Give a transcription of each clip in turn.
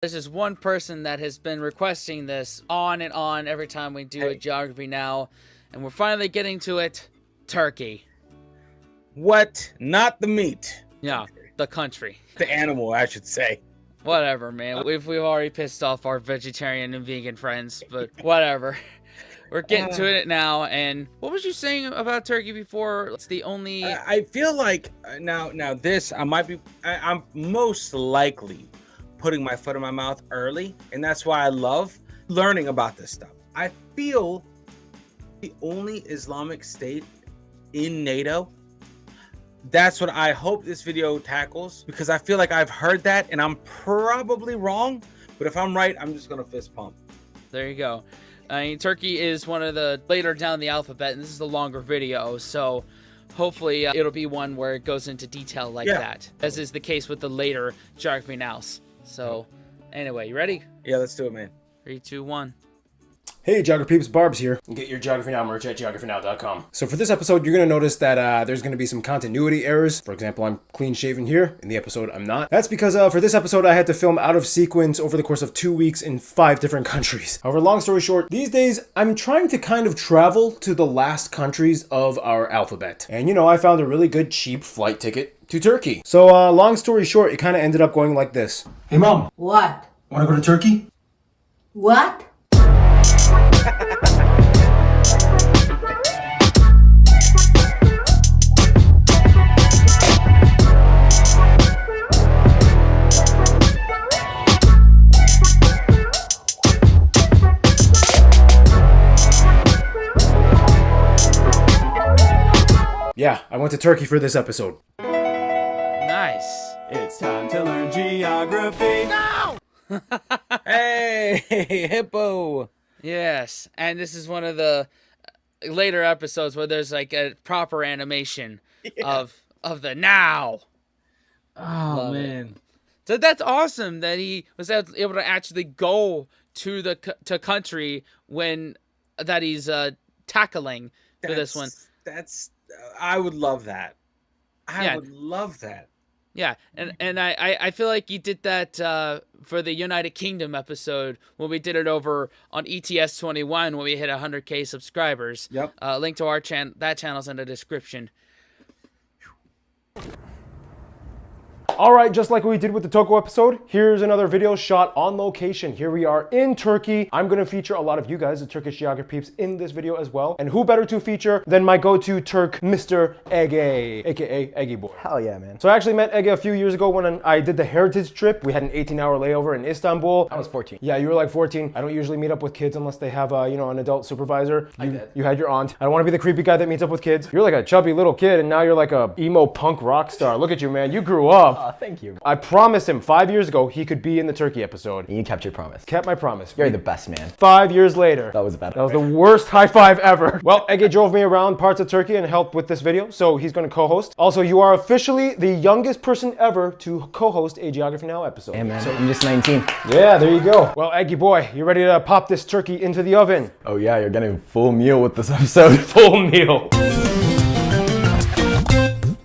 There's just one person that has been requesting this on and on every time we do a Geography Now, and we're finally getting to it. Turkey. What? Not the meat. Yeah, the country. The animal, I should say. Whatever, man. We've already pissed off our vegetarian and vegan friends, but whatever. We're getting to it now. And what was you saying about turkey before? It's the only. I feel like now this I'm most likely putting my foot in my mouth early, and that's why I love learning about this stuff. I feel the only Islamic state in NATO. That's what I hope this video tackles, because I feel like I've heard that and I'm probably wrong, but if I'm right, I'm just gonna fist pump. There you go. I mean, Turkey is one of the later down the alphabet, and this is the longer video, so hopefully it'll be one where it goes into detail like that, as is the case with the later Geography Nows. So anyway, you ready? Yeah, let's do it, man. 3, 2, 1. Hey, Geography Peeps, Barb's here. You can get your Geography Now merch at geographynow.com. So for this episode, you're going to notice that there's going to be some continuity errors. For example, I'm clean shaven here. In the episode, I'm not. That's because for this episode, I had to film out of sequence over the course of 2 weeks in 5 different countries. However, long story short, these days, I'm trying to kind of travel to the last countries of our alphabet. And you know, I found a really good cheap flight ticket to Turkey. So long story short, it kind of ended up going like this. Hey, Mom. What? Want to go to Turkey? What? Yeah, I went to Turkey for this episode. Nice. It's time to learn geography. No! Hey, hippo. Yes, and this is one of the later episodes where there's like a proper animation of the now. Oh, Love man. it. So that's awesome that he was able to actually go to the country when that he's tackling for this one. I would love that. I would love that. Yeah, and I feel like you did that for the United Kingdom episode when we did it over on ETS 21 when we hit 100K subscribers. Yep. Link to our that channel's in the description. Alright, just like we did with the Toko episode, here's another video shot on location. Here we are in Turkey. I'm going to feature a lot of you guys, the Turkish geography peeps, in this video as well. And who better to feature than my go-to Turk, Mr. Ege, aka Eggy Boy. Hell yeah, man. So I actually met Ege a few years ago when I did the heritage trip. We had an 18-hour layover in Istanbul. I was 14. Yeah, you were like 14. I don't usually meet up with kids unless they have, you know, an adult supervisor. I did. You had your aunt. I don't want to be the creepy guy that meets up with kids. You're like a chubby little kid, and now you're like a emo punk rock star. Look at you, man. You grew up. Aw, thank you. I promised him 5 years ago he could be in the Turkey episode. You kept your promise. Kept my promise. You're the best, man. 5 years later. That was bad. That was the worst high five ever. Well, Ege drove me around parts of Turkey and helped with this video, so he's going to co-host. Also, you are officially the youngest person ever to co-host a Geography Now episode. Hey, man. So I'm just 19. Yeah, there you go. Well, Eggy boy, you ready to pop this turkey into the oven? Oh, yeah, you're getting full meal with this episode. Full meal.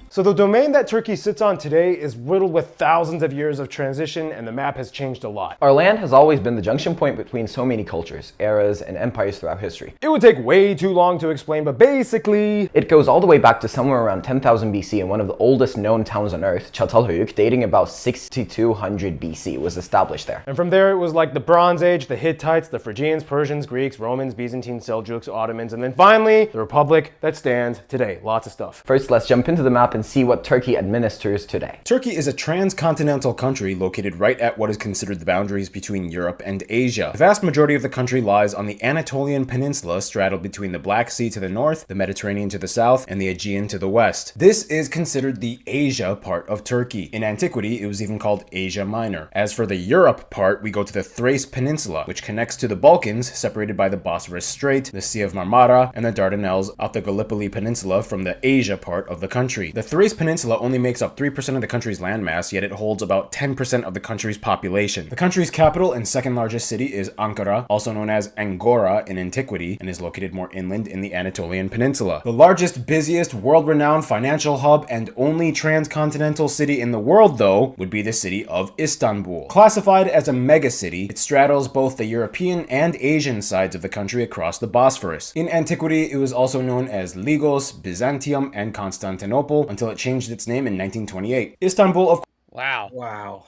So the domain that Turkey sits on today is riddled with thousands of years of transition, and the map has changed a lot. Our land has always been the junction point between so many cultures, eras, and empires throughout history. It would take way too long to explain, but basically, It goes all the way back to somewhere around 10,000 BC, and one of the oldest known towns on Earth, Çatalhöyük, dating about 6200 BC, was established there. and from there it was like the Bronze Age, the Hittites, the Phrygians, Persians, Greeks, Romans, Byzantines, Seljuks, Ottomans, and then finally, the Republic that stands today. Lots of stuff. First, let's jump into the map and see what Turkey administers today. Turkey is a transcontinental country located right at what is considered the boundaries between Europe and Asia. The vast majority of the country lies on the Anatolian Peninsula, straddled between the Black Sea to the north, the Mediterranean to the south, and the Aegean to the west. This is considered the Asia part of Turkey. In antiquity, it was even called Asia Minor. As for the Europe part, we go to the Thrace Peninsula, which connects to the Balkans, separated by the Bosphorus Strait, the Sea of Marmara, and the Dardanelles off the Gallipoli Peninsula from the Asia part of the country. The Thrace Peninsula only makes up 3% of the country's landmass, yet it holds about 10% of the country's population. The country's capital and second largest city is Ankara, also known as Angora in antiquity, and is located more inland in the Anatolian Peninsula. The largest, busiest, world-renowned financial hub and only transcontinental city in the world, though, would be the city of Istanbul. Classified as a megacity, it straddles both the European and Asian sides of the country across the Bosphorus. In antiquity, it was also known as Lygos, Byzantium, and Constantinople until it changed its name in 1928. Istanbul, of Wow. Wow.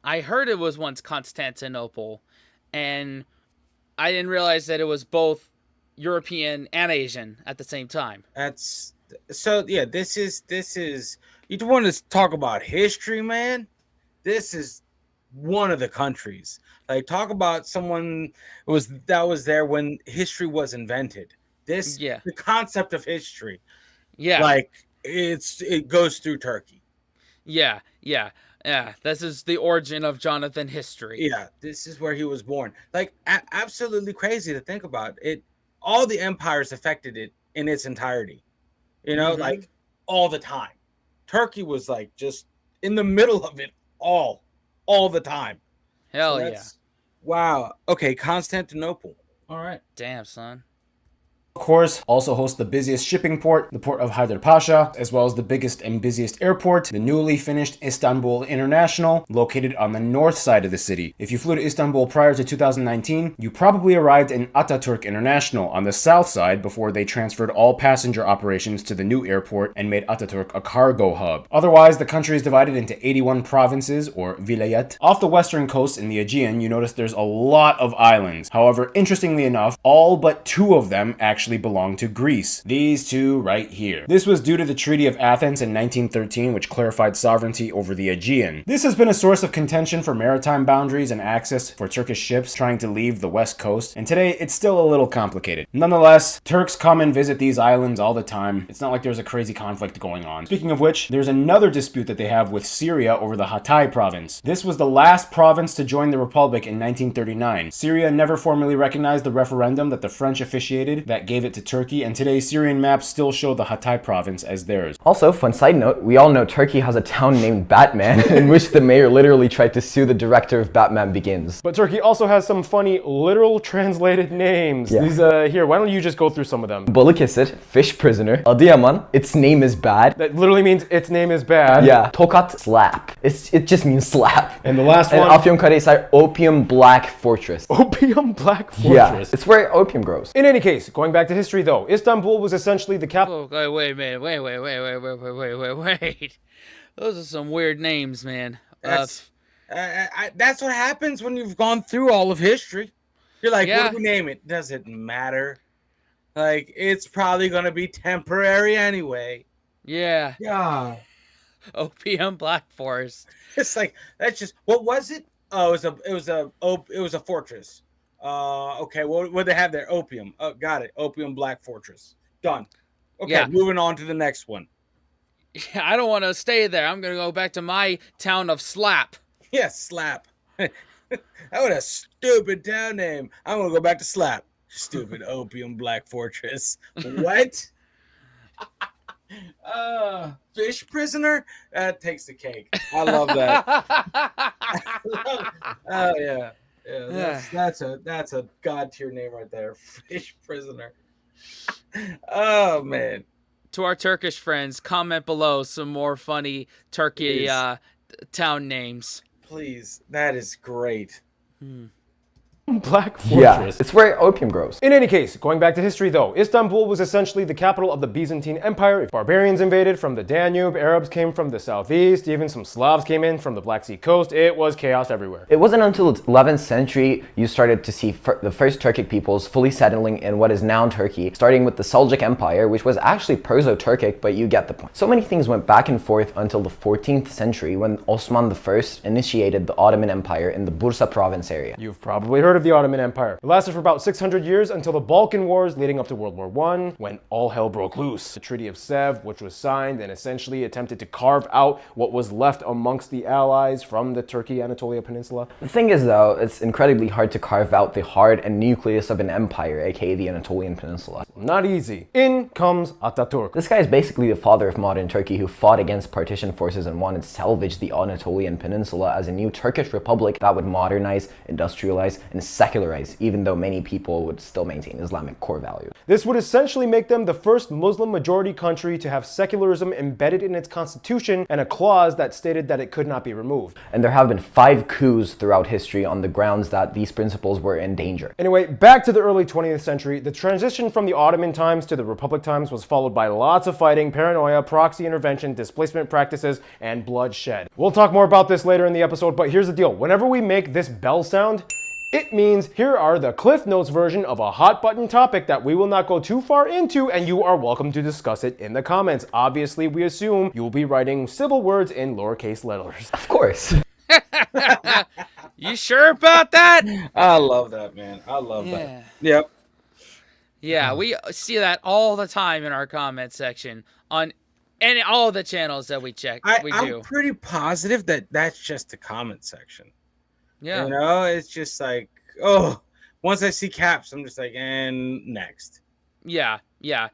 I heard it was once Constantinople, and I didn't realize that it was both European and Asian at the same time. That's so. Yeah, this is. You want to talk about history, man? This is one of the countries. Like, talk about someone that was there when history was invented. The concept of history. Yeah. Like, it goes through Turkey. Yeah. This is the origin of Jonathan history. Yeah, this is where he was born. Like, absolutely crazy to think about it. All the empires affected it in its entirety. You know, like, all the time. Turkey was like just in the middle of it all the time. Hell yeah. Wow. Okay, Constantinople. All right. Damn, son. course, also hosts the busiest shipping port, the port of Haydarpasa, as well as the biggest and busiest airport, the newly finished Istanbul International, located on the north side of the city. If you flew to Istanbul prior to 2019, you probably arrived in Atatürk International on the south side before they transferred all passenger operations to the new airport and made Atatürk a cargo hub. Otherwise, the country is divided into 81 provinces, or vilayet. Off the western coast in the Aegean, you notice there's a lot of islands. However, interestingly enough, all but 2 of them actually belong to Greece. These 2 right here. This was due to the Treaty of Athens in 1913, which clarified sovereignty over the Aegean. This has been a source of contention for maritime boundaries and access for Turkish ships trying to leave the west coast, and today it's still a little complicated. Nonetheless, Turks come and visit these islands all the time. It's not like there's a crazy conflict going on. Speaking of which, there's another dispute that they have with Syria over the Hatay province. This was the last province to join the Republic in 1939. Syria never formally recognized the referendum that the French officiated that gave it to Turkey, and today's Syrian maps still show the Hatay province as theirs. Also, fun side note, we all know Turkey has a town named Batman, in which the mayor literally tried to sue the director of Batman Begins. But Turkey also has some funny literal translated names. Yeah. These, here, why don't you just go through some of them? Balıkesir, fish prisoner. Adıyaman, its name is bad. That literally means its name is bad. Yeah. Tokat, slap. It just means slap. And the last and one? Afyonkarahisar, opium black fortress. Opium black fortress. Yeah, it's where opium grows. In any case, going back to history though, Istanbul was essentially the capital. Okay, wait a minute. Wait. Those are some weird names, man. That's what happens when you've gone through all of history. You're like, Yeah. what do we name it? Doesn't matter. Like, it's probably gonna be temporary anyway. Yeah. Yeah. Opium Black Forest. It's like, that's just, what was it? Oh, it was a fortress. Okay, what they have there? Opium. Oh, got it. Opium Black Fortress. Done. Okay, Yeah. moving on to the next one. I don't want to stay there. I'm going to go back to my town of Slap. Yeah, Slap. That was a stupid town name. I'm gonna go back to Slap. Stupid Opium Black Fortress. What? Fish prisoner? That takes the cake. I love that. Oh yeah. Yeah, that's a god tier name right there. Fish prisoner. Oh man. To our Turkish friends, comment below some more funny Turkey town names. Please. That is great. Black fortress. Yeah, it's where opium grows. In any case, going back to history though, Istanbul was essentially the capital of the Byzantine Empire. Barbarians invaded from the Danube, Arabs came from the southeast, even some Slavs came in from the Black Sea coast. It was chaos everywhere. It wasn't until the 11th century you started to see the first Turkic peoples fully settling in what is now Turkey, starting with the Seljuk Empire, which was actually Perso-Turkic, but you get the point. So many things went back and forth until the 14th century when Osman I initiated the Ottoman Empire in the Bursa province area. You've probably heard heard of the Ottoman Empire. It lasted for about 600 years until the Balkan Wars leading up to World War I, when all hell broke loose. The Treaty of Sèvres, which was signed and essentially attempted to carve out what was left amongst the allies from the Turkey-Anatolia Peninsula. The thing is though, it's incredibly hard to carve out the heart and nucleus of an empire, aka the Anatolian Peninsula. Not easy. In comes Ataturk. This guy is basically the father of modern Turkey, who fought against partition forces and wanted to salvage the Anatolian Peninsula as a new Turkish republic that would modernize, industrialize, and secularize, even though many people would still maintain Islamic core values. This would essentially make them the first Muslim majority country to have secularism embedded in its constitution and a clause that stated that it could not be removed. And there have been 5 coups throughout history on the grounds that these principles were in danger. Anyway, back to the early 20th century, the transition from the Ottoman times to the Republic times was followed by lots of fighting, paranoia, proxy intervention, displacement practices, and bloodshed. We'll talk more about this later in the episode, but here's the deal. Whenever we make this bell sound, it means here are the Cliff Notes version of a hot button topic that we will not go too far into, and you are welcome to discuss it in the comments. Obviously, we assume you will be writing civil words in lowercase letters. Of course. You sure about that? I love that, man. I love that. Yep. Yeah, we see that all the time in our comment section on all the channels that we check. I'm pretty positive that that's just the comment section. Yeah. You know, it's just like, oh, once I see caps, I'm just like, and next. Yeah, yeah.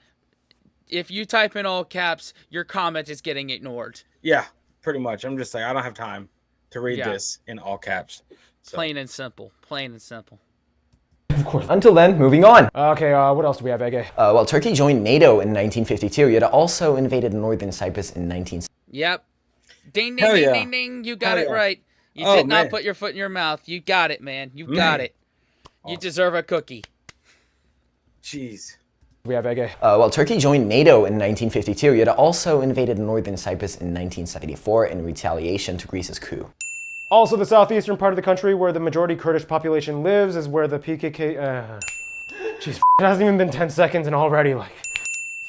If you type in all caps, your comment is getting ignored. Yeah, pretty much. I'm just like, I don't have time to read this in all caps. So. Plain and simple. Plain and simple. Of course. Until then, moving on. Okay, what else do we have, Ege? Well, Turkey joined NATO in 1952, yet it also invaded northern Cyprus in 1960. Yep. Ding, ding, ding, ding, ding. You got it right. You did not put your foot in your mouth. You got it, man. You got it. You deserve a cookie. Jeez. We have Ege. Well, Turkey joined NATO in 1952, yet it also invaded northern Cyprus in 1974 in retaliation to Greece's coup. Also, the southeastern part of the country where the majority Kurdish population lives is where the PKK... Jeez, it hasn't even been 10 seconds and already, like...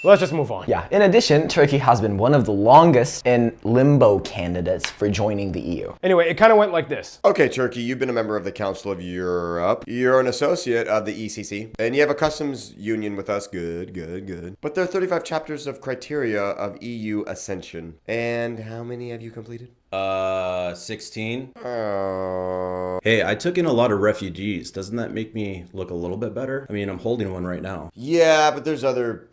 Let's just move on. Yeah, in addition, Turkey has been one of the longest in limbo candidates for joining the EU. Anyway, it kind of went like this. Okay, Turkey, you've been a member of the Council of Europe. You're an associate of the ECC. And you have a customs union with us. Good, good, good. But there are 35 chapters of criteria of EU ascension. And how many have you completed? 16. Hey, I took in a lot of refugees. Doesn't that make me look a little bit better? I mean, I'm holding one right now. Yeah, but there's other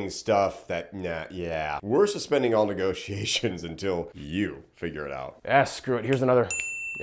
stuff that, yeah. We're suspending all negotiations until you figure it out. Yeah, screw it. Here's another.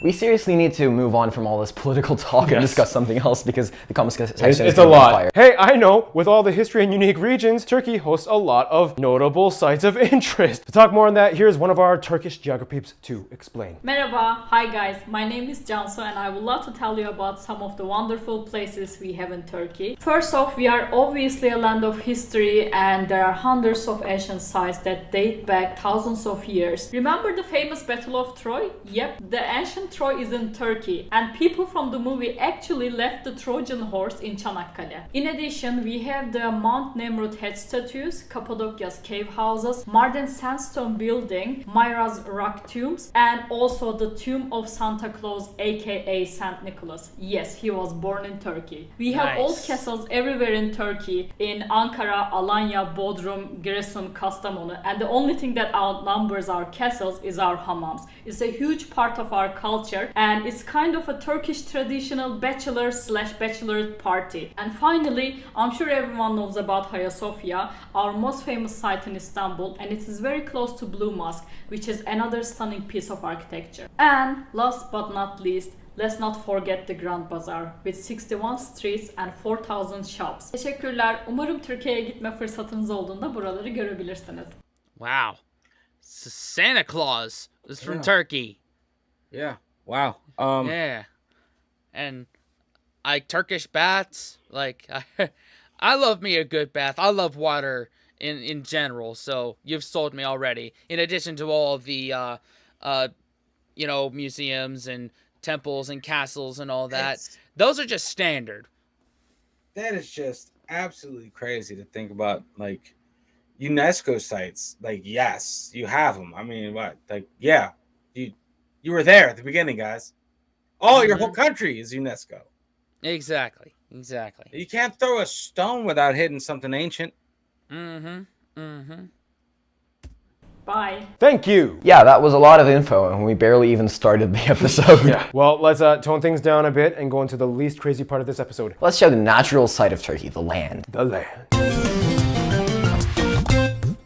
We seriously need to move on from all this political talk and discuss something else because the comment section is it's a lot. Hey, I know, with all the history and unique regions, Turkey hosts a lot of notable sites of interest. To talk more on that, here's one of our Turkish geography peeps to explain. Merhaba, hi guys, my name is Cansu and I would love to tell you about some of the wonderful places we have in Turkey. First off, we are obviously a land of history and there are hundreds of ancient sites that date back thousands of years. Remember the famous Battle of Troy? Yep, the ancient Troy is in Turkey and people from the movie actually left the Trojan horse in Çanakkale. In addition, we have the Mount Nemrut head statues, Cappadocia's cave houses, Mardin sandstone building, Myra's rock tombs, and also the tomb of Santa Claus aka Saint Nicholas. Yes, he was born in Turkey. We have old castles everywhere in Turkey, in Ankara, Alanya, Bodrum, Giresun, Kastamonu, and the only thing that outnumbers our castles is our hammams. It's a huge part of our culture and it's kind of a Turkish traditional bachelorette party. And finally, I'm sure everyone knows about Hagia Sophia, our most famous site in Istanbul, and it is very close to Blue Mosque, which is another stunning piece of architecture. And last but not least, let's not forget the Grand Bazaar with 61 streets and 4,000 shops. Teşekkürler. Umarım Türkiye'ye gitme fırsatınız olduğunda buraları görebilirsiniz. Wow. Santa Claus is from Turkey. Yeah. Wow. Yeah. And Turkish baths, like I love me a good bath. I love water in general, so you've sold me already. In addition to all the museums and temples and castles and all that. Those are just standard. That is just absolutely crazy to think about, like UNESCO sites. Like, yes, you have them. I mean, what? Like, yeah, you were there at the beginning, guys. Oh, your whole country is UNESCO. Exactly. You can't throw a stone without hitting something ancient. Bye. Thank you. Yeah, that was a lot of info, and we barely even started the episode. Yeah. Well, let's tone things down a bit and go into the least crazy part of this episode. Let's show the natural side of Turkey, the land. The land.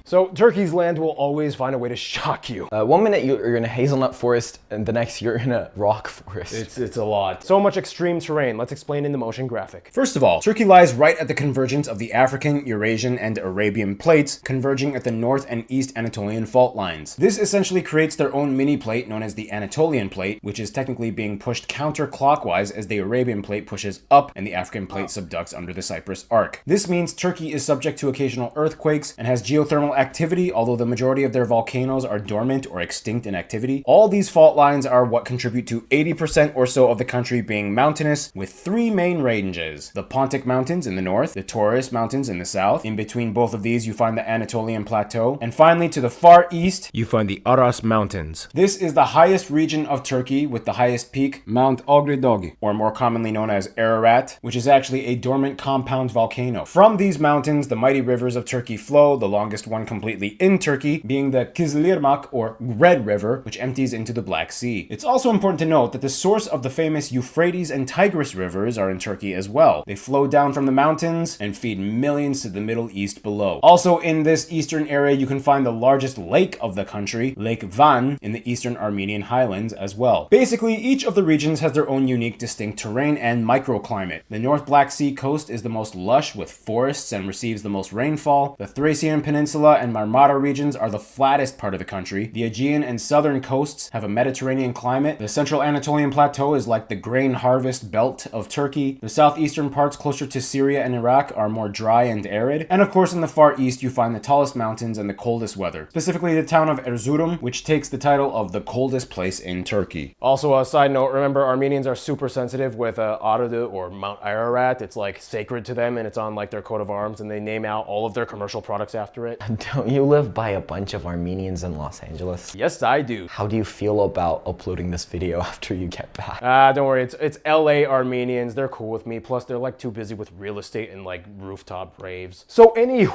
So Turkey's land will always find a way to shock you. 1 minute you're in a hazelnut forest, and the next you're in a rock forest. It's a lot. So much extreme terrain. Let's explain in the motion graphic. First of all, Turkey lies right at the convergence of the African, Eurasian, and Arabian plates, converging at the North and East Anatolian fault lines. This essentially creates their own mini plate known as the Anatolian plate, which is technically being pushed counterclockwise as the Arabian plate pushes up and the African plate subducts under the Cyprus arc. This means Turkey is subject to occasional earthquakes and has geothermal activity, although the majority of their volcanoes are dormant or extinct in activity. All these fault lines are what contribute to 80% or so of the country being mountainous, with three main ranges: the Pontic Mountains in the north, the Taurus Mountains in the south. In between both of these you find the Anatolian Plateau, and finally to the far east you find the Aras Mountains. This is the highest region of Turkey, with the highest peak, Mount Ogredog, or more commonly known as Ararat, which is actually a dormant compound volcano. From these mountains the mighty rivers of Turkey flow, the longest one completely in Turkey being the Kızılırmak, or Red River, which empties into the Black Sea. It's also important to note that the source of the famous Euphrates and Tigris rivers are in Turkey as well. They flow down from the mountains and feed millions to the Middle East below. Also in this eastern area you can find the largest lake of the country, Lake Van, in the eastern Armenian highlands as well. Basically, each of the regions has their own unique distinct terrain and microclimate. The North Black Sea coast is the most lush with forests and receives the most rainfall. The Thracian Peninsula and Marmara regions are the flattest part of the country. The Aegean and southern coasts have a Mediterranean climate. The central Anatolian Plateau is like the grain harvest belt of Turkey. The southeastern parts closer to Syria and Iraq are more dry and arid. And of course in the far east you find the tallest mountains and the coldest weather, specifically the town of Erzurum, which takes the title of the coldest place in Turkey. Also, a side note, remember Armenians are super sensitive with Aradı or Mount Ararat. It's like sacred to them and it's on like their coat of arms, and they name out all of their commercial products after it. Don't you live by a bunch of Armenians in Los Angeles? Yes, I do. How do you feel about uploading this video after you get back? Don't worry, it's LA Armenians. They're cool with me. Plus, they're like too busy with real estate and like rooftop raves. So anyway,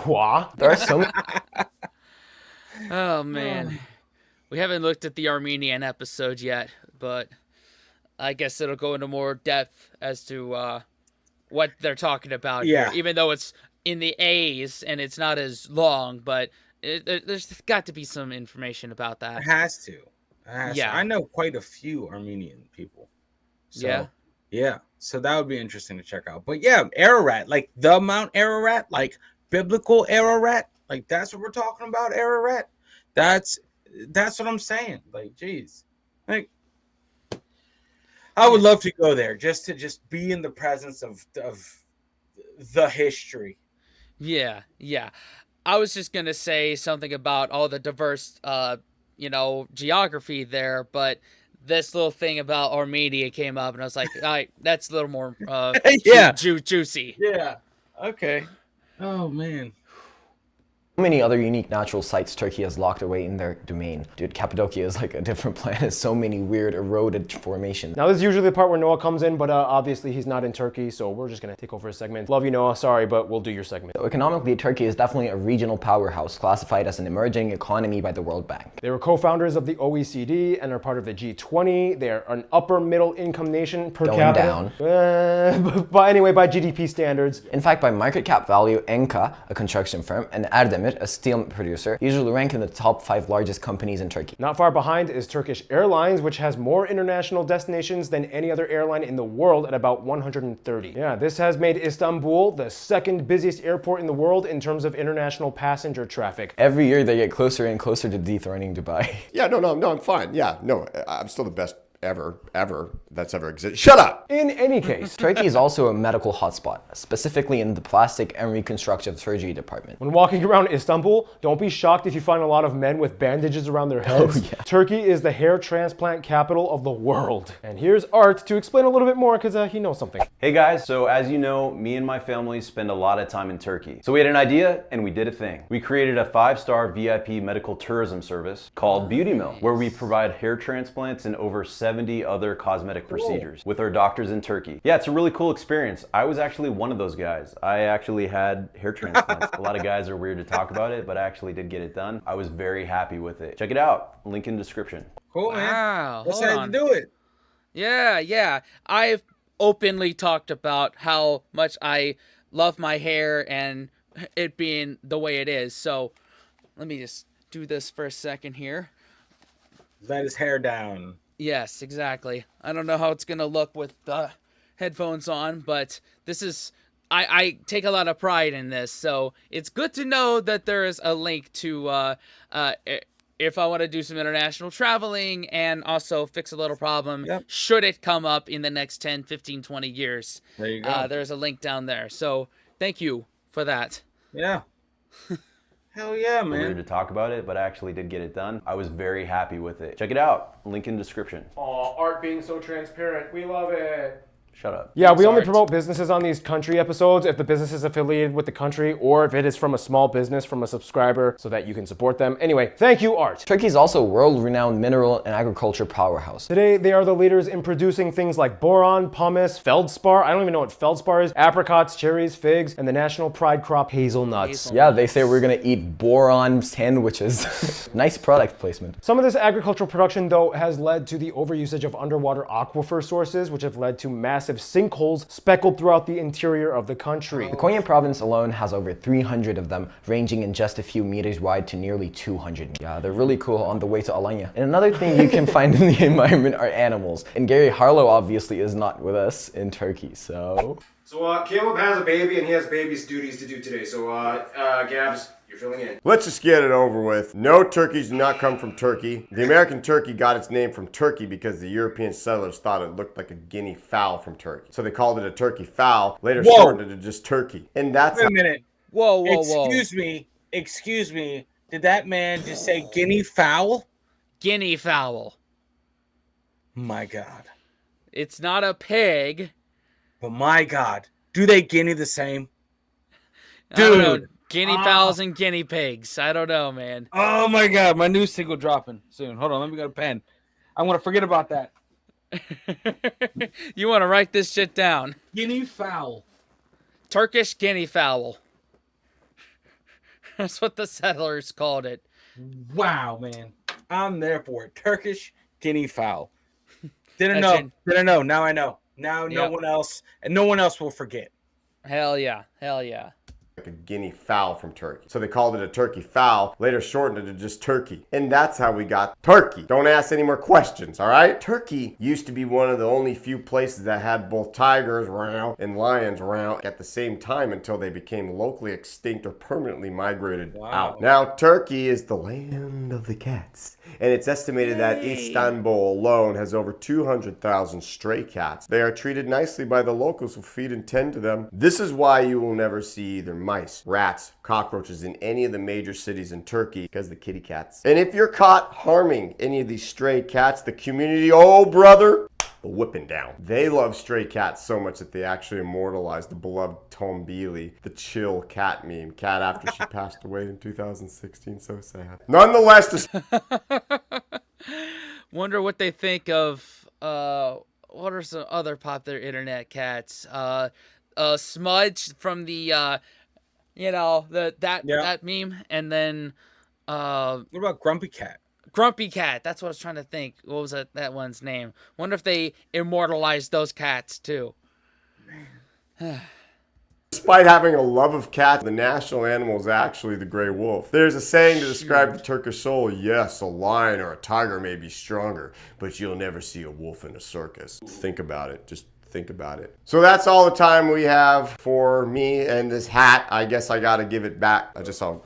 There are so many... Oh man, we haven't looked at the Armenian episode yet, but I guess it'll go into more depth as to what they're talking about here, even though it's in the A's and it's not as long, but there's got to be some information about that. It has to. I know quite a few Armenian people. So, yeah. So that would be interesting to check out. But yeah, Ararat, like the Mount Ararat, like biblical Ararat, like that's what we're talking about, Ararat. That's what I'm saying. Like, geez. Like, I would love to go there just to be in the presence of the history. Yeah. I was just gonna say something about all the diverse, geography there, but this little thing about Armenia came up, and I was like, all right, that's a little more, juicy. Yeah. Okay. Oh man. So many other unique natural sites Turkey has locked away in their domain. Dude, Cappadocia is like a different planet. So many weird eroded formations. Now this is usually the part where Noah comes in, but obviously he's not in Turkey, so we're just gonna take over his segment. Love you, Noah. Sorry, but we'll do your segment. So economically, Turkey is definitely a regional powerhouse, classified as an emerging economy by the World Bank. They were co-founders of the OECD and are part of the G20. They are an upper middle income nation per capita. But anyway, by GDP standards. In fact, by market cap value, Enka, a construction firm, and Erdemir, a steel producer, usually rank in the top 5 largest companies in Turkey. Not far behind is Turkish Airlines, which has more international destinations than any other airline in the world at about 130. Yeah, this has made Istanbul the second busiest airport in the world in terms of international passenger traffic. Every year they get closer and closer to dethroning Dubai. Yeah, no, I'm fine. Yeah, no, I'm still the best ever that's ever existed. Shut up! In any case, Turkey is also a medical hotspot, specifically in the plastic and reconstructive surgery department. When walking around Istanbul, don't be shocked if you find a lot of men with bandages around their heads. Oh, yeah. Turkey is the hair transplant capital of the world. And here's Art to explain a little bit more because he knows something. Hey guys, so as you know, me and my family spend a lot of time in Turkey. So we had an idea and we did a thing. We created a 5-star VIP medical tourism service called Beauty Mill, where we provide hair transplants in over 7 70 other cosmetic procedures with our doctors in Turkey. Yeah, it's a really cool experience. I was actually one of those guys. I actually had hair transplants. A lot of guys are weird to talk about it, but I actually did get it done. I was very happy with it. Check it out. Link in description. Cool, man. Wow. Let's Hold have on. to do it. Yeah. I've openly talked about how much I love my hair and it being the way it is. So let me just do this for a second here. Let his hair down. Yes, exactly. I don't know how it's gonna look with the headphones on, but this is I take a lot of pride in this, so it's good to know that there is a link to if I want to do some international traveling and also fix a little problem, should it come up in the next 10, 15, 20 years. There you go. There's a link down there. So thank you for that. Yeah. Hell yeah, man. Weird to talk about it, but I actually did get it done. I was very happy with it. Check it out. Link in description. Aw, Art being so transparent. We love it. Shut up. Yeah, we only Art. promote businesses on these country episodes if the business is affiliated with the country or if it is from a small business from a subscriber so that you can support them. Anyway, thank you, Art. Turkey is also a world-renowned mineral and agriculture powerhouse. Today, they are the leaders in producing things like boron, pumice, feldspar, I don't even know what feldspar is, apricots, cherries, figs, and the national pride crop, hazelnuts. Yeah, they say we're gonna eat boron sandwiches. Nice product placement. Some of this agricultural production, though, has led to the overusage of underwater aquifer sources, which have led to massive sinkholes speckled throughout the interior of the country. The Konya province alone has over 300 of them, ranging in just a few meters wide to nearly 200. Yeah, they're really cool on the way to Alanya. And another thing you can find in the environment are animals. And Gary Harlow obviously is not with us in Turkey, so... So, Caleb has a baby and he has baby's duties to do today. So, Gabs, you're filling in. Let's just get it over with. No, turkeys do not come from Turkey. The American turkey got its name from Turkey because the European settlers thought it looked like a guinea fowl from Turkey. So they called it a turkey fowl, later shortened it to just turkey. And that's Wait a minute. Whoa. Excuse me. Did that man just say guinea fowl? Guinea fowl. My God. It's not a pig. But my God. Do they guinea the same? I don't know. Dude. Guinea fowls and guinea pigs. I don't know, man. Oh my God. My new single dropping soon. Hold on. Let me get a pen. I'm going to forget about that. You want to write this shit down. Guinea fowl. Turkish guinea fowl. That's what the settlers called it. Wow, man. I'm there for it. Turkish guinea fowl. Didn't That's know. Didn't know. Now I know. Now no Yep. one else, and no one else will forget. Hell yeah. like a guinea fowl from Turkey. So they called it a turkey fowl, later shortened it to just turkey. And that's how we got turkey. Don't ask any more questions, all right? Turkey used to be one of the only few places that had both tigers and lions at the same time until they became locally extinct or permanently migrated out. Now, Turkey is the land of the cats. And it's estimated that Istanbul alone has over 200,000 stray cats. They are treated nicely by the locals who feed and tend to them. This is why you will never see either mice, rats, cockroaches in any of the major cities in Turkey because the kitty cats. And if you're caught harming any of these stray cats, the community, oh brother, a whipping down. They love stray cats so much that they actually immortalized the beloved Tombili, the chill cat meme. Cat after she passed away in 2016. So sad. Nonetheless, Wonder what they think of what are some other popular internet cats? Smudge from the that meme, and then what about Grumpy Cat? Grumpy Cat. That's what I was trying to think. What was that one's name? Wonder if they immortalized those cats too. despite having a love of cats, the national animal is actually the gray wolf. There's a saying to describe the Turkish soul. Yes, a lion or a tiger may be stronger, but you'll never see a wolf in a circus. Think about it. Just think about it. So that's all the time we have for me and this hat. I guess I gotta give it back. I guess I'll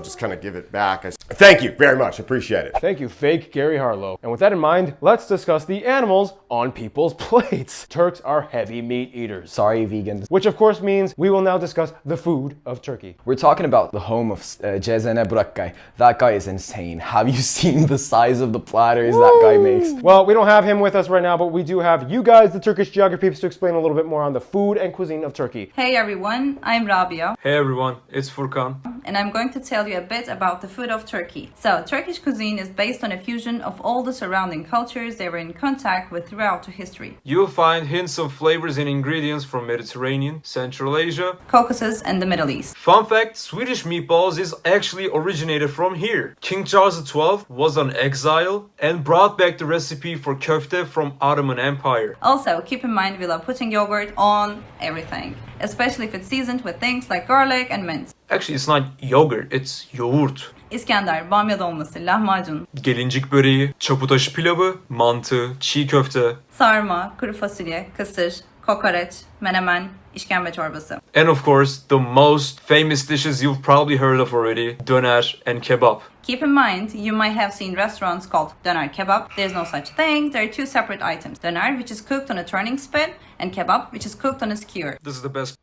just kind of give it back. Thank you very much. Appreciate it. Thank you, fake Gary Harlow. And with that in mind, let's discuss the animals on people's plates. Turks are heavy meat eaters. Sorry, vegans. Which of course means we will now discuss the food of Turkey. We're talking about the home of Cezene Burak guy. That guy is insane. Have you seen the size of the platters that guy makes? Well, we don't have him with us right now, but we do have you guys, the Turkish geography peeps, to explain a little bit more on the food and cuisine of Turkey. Hey everyone, I'm Rabia. Hey everyone, it's Furkan. Can, and I'm going to tell you a bit about the food of Turkey. So, Turkish cuisine is based on a fusion of all the surrounding cultures they were in contact with throughout the history. You'll find hints of flavors and ingredients from Mediterranean, Central Asia, Caucasus, and the Middle East. Fun fact, Swedish meatballs is actually originated from here. King Charles XII was on exile and brought back the recipe for köfte from Ottoman Empire. Also, keep in mind we love putting yogurt on everything, especially if it's seasoned with things like garlic and mint. Actually, it's not yogurt, it's yoğurt. İskender, bamya dolması, lahmacun, Gelincik böreği, çaputaşı pilavı, mantı, çiğ köfte, sarma, kuru fasulye, kısır, kokoreç, menemen, işkembe çorbası. and of course, the most famous dishes you've probably heard of already, döner and kebab. Keep in mind, you might have seen restaurants called döner kebab. There's no such thing. There are two separate items. Döner, which is cooked on a turning spit, and kebab, which is cooked on a skewer. This is the best.